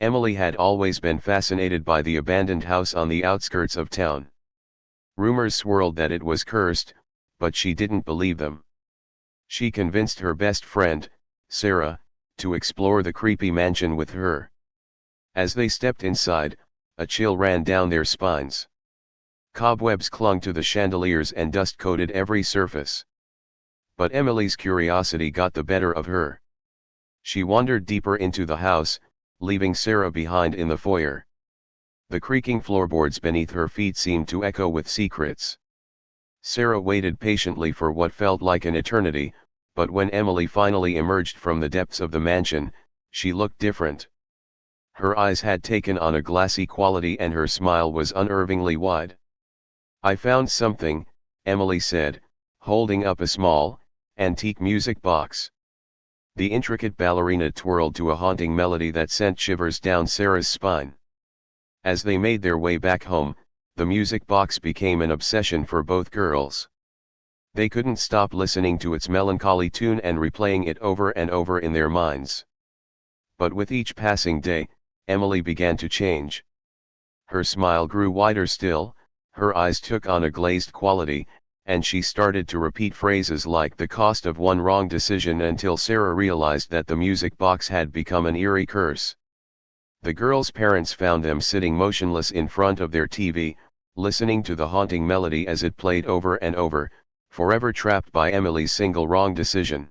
Emily had always been fascinated by the abandoned house on the outskirts of town. Rumors swirled that it was cursed, but she didn't believe them. She convinced her best friend, Sarah, to explore the creepy mansion with her. As they stepped inside, a chill ran down their spines. Cobwebs clung to the chandeliers and dust coated every surface. But Emily's curiosity got the better of her. She wandered deeper into the house, leaving Sarah behind in the foyer. The creaking floorboards beneath her feet seemed to echo with secrets. Sarah waited patiently for what felt like an eternity, but when Emily finally emerged from the depths of the mansion, she looked different. Her eyes had taken on a glassy quality and her smile was unnervingly wide. "I found something," Emily said, holding up a small, antique music box. The intricate ballerina twirled to a haunting melody that sent shivers down Sarah's spine. As they made their way back home, the music box became an obsession for both girls. They couldn't stop listening to its melancholy tune and replaying it over and over in their minds. But with each passing day, Emily began to change. Her smile grew wider still, her eyes took on a glazed quality, and she started to repeat phrases like the cost of one wrong decision until Sarah realized that the music box had become an eerie curse. The girls' parents found them sitting motionless in front of their TV, listening to the haunting melody as it played over and over, forever trapped by Emily's single wrong decision.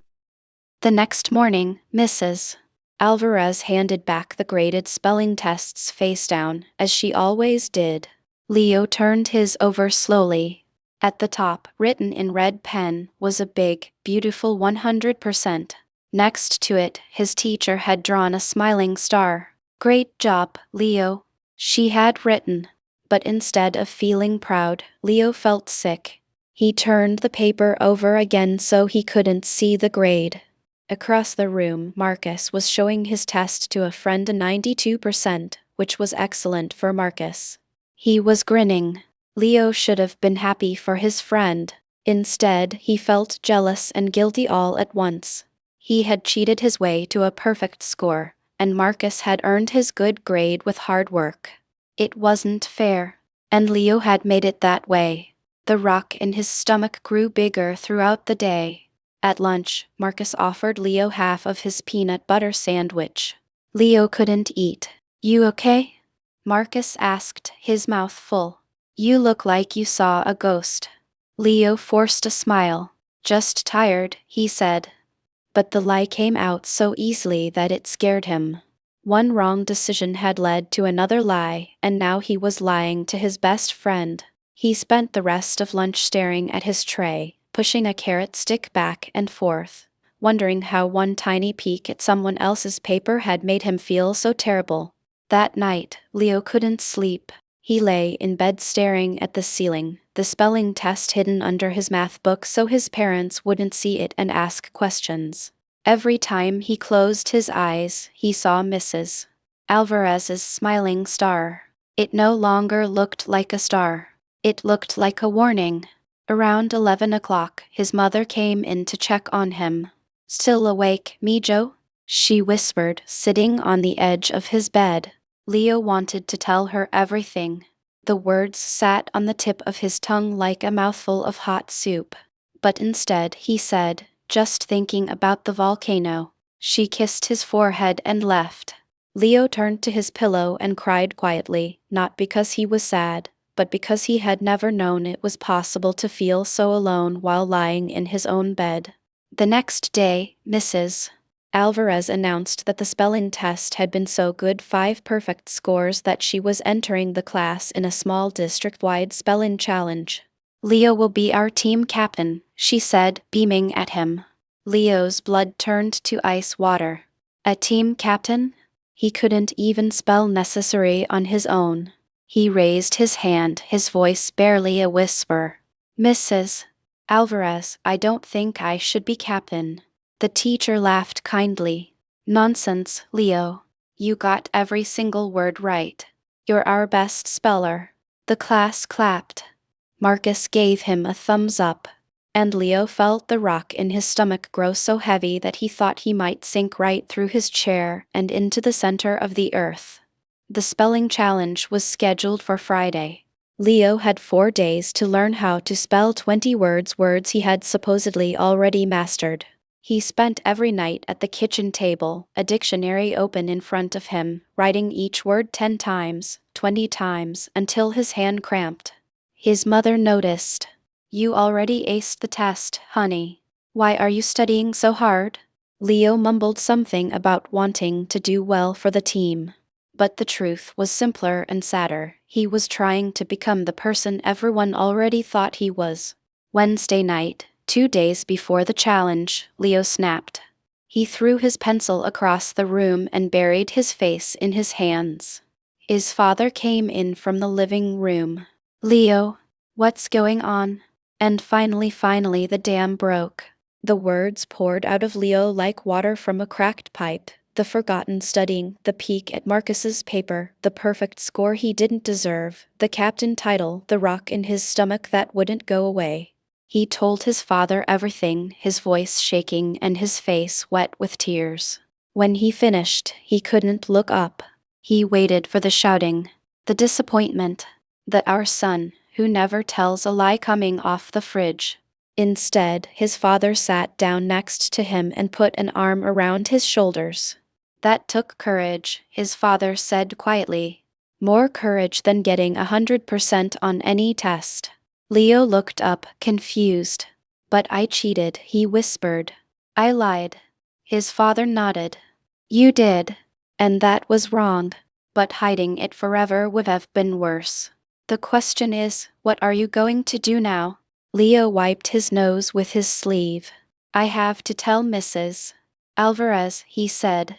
The next morning, Mrs. Alvarez handed back the graded spelling tests face down, as she always did. Leo turned his over slowly. At the top, written in red pen, was a big, beautiful 100%. Next to it, his teacher had drawn a smiling star. "Great job, Leo," she had written. But instead of feeling proud, Leo felt sick. He turned the paper over again so he couldn't see the grade. Across the room, Marcus was showing his test to a friend, a 92%, which was excellent for Marcus. He was grinning. Leo should have been happy for his friend. Instead, he felt jealous and guilty all at once. He had cheated his way to a perfect score, and Marcus had earned his good grade with hard work. It wasn't fair, and Leo had made it that way. The rock in his stomach grew bigger throughout the day. At lunch, Marcus offered Leo half of his peanut butter sandwich. Leo couldn't eat. "You okay?" Marcus asked, his mouth full. "You look like you saw a ghost." Leo forced a smile. "Just tired," he said. But the lie came out so easily that it scared him. One wrong decision had led to another lie, and now he was lying to his best friend. He spent the rest of lunch staring at his tray, pushing a carrot stick back and forth, wondering how one tiny peek at someone else's paper had made him feel so terrible. That night, Leo couldn't sleep. He lay in bed staring at the ceiling, the spelling test hidden under his math book so his parents wouldn't see it and ask questions. Every time he closed his eyes, he saw Mrs. Alvarez's smiling star. It no longer looked like a star. It looked like a warning. Around 11 o'clock, his mother came in to check on him. "Still awake, Mijo?" she whispered, sitting on the edge of his bed. Leo wanted to tell her everything. The words sat on the tip of his tongue like a mouthful of hot soup. But instead he said, "Just thinking about the volcano." She kissed his forehead and left. Leo turned to his pillow and cried quietly, not because he was sad, but because he had never known it was possible to feel so alone while lying in his own bed. The next day, Mrs. Alvarez announced that the spelling test had been so good, 5 perfect scores, that she was entering the class in a small district-wide spelling challenge. "Leo will be our team captain," she said, beaming at him. Leo's blood turned to ice water. A team captain? He couldn't even spell necessary on his own. He raised his hand, his voice barely a whisper. "Mrs. Alvarez, I don't think I should be captain." The teacher laughed kindly. "Nonsense, Leo. You got every single word right. You're our best speller." The class clapped. Marcus gave him a thumbs up. And Leo felt the rock in his stomach grow so heavy that he thought he might sink right through his chair and into the center of the earth. The spelling challenge was scheduled for Friday. Leo had 4 days to learn how to spell 20 words he had supposedly already mastered. He spent every night at the kitchen table, a dictionary open in front of him, writing each word 10 times, 20 times, until his hand cramped. His mother noticed. "You already aced the test, honey. Why are you studying so hard?" Leo mumbled something about wanting to do well for the team. But the truth was simpler and sadder. He was trying to become the person everyone already thought he was. Wednesday night, 2 days before the challenge, Leo snapped. He threw his pencil across the room and buried his face in his hands. His father came in from the living room. "Leo, what's going on?" And finally the dam broke. The words poured out of Leo like water from a cracked pipe. The forgotten studying, the peek at Marcus's paper, the perfect score he didn't deserve, the captain title, the rock in his stomach that wouldn't go away. He told his father everything, his voice shaking and his face wet with tears. When he finished, he couldn't look up. He waited for the shouting, the disappointment, that our son, who never tells a lie, coming off the fridge. Instead, his father sat down next to him and put an arm around his shoulders. "That took courage," his father said quietly. "More courage than getting 100% on any test." Leo looked up, confused. "But I cheated," he whispered. "I lied." His father nodded. "You did. And that was wrong. But hiding it forever would have been worse. The question is, what are you going to do now?" Leo wiped his nose with his sleeve. "I have to tell Mrs. Alvarez," he said.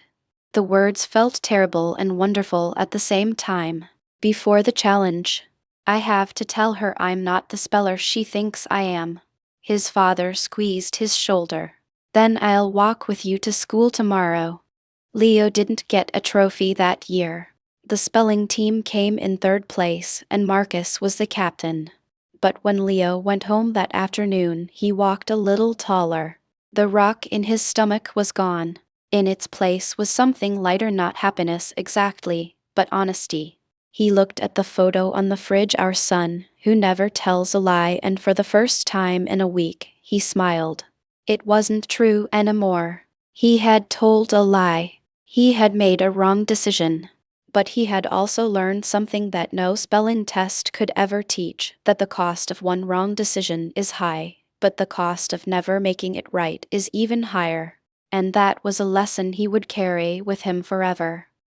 The words felt terrible and wonderful at the same time. "Before the challenge. I have to tell her I'm not the speller she thinks I am." His father squeezed his shoulder. "Then I'll walk with you to school tomorrow." Leo didn't get a trophy that year. The spelling team came in 3rd place and Marcus was the captain. But when Leo went home that afternoon, he walked a little taller. The rock in his stomach was gone. In its place was something lighter, not happiness exactly, but honesty. He looked at the photo on the fridge, our son, who never tells a lie, and for the first time in a week, he smiled. It wasn't true anymore. He had told a lie. He had made a wrong decision. But he had also learned something that no spelling test could ever teach, that the cost of one wrong decision is high, but the cost of never making it right is even higher. And that was a lesson he would carry with him forever.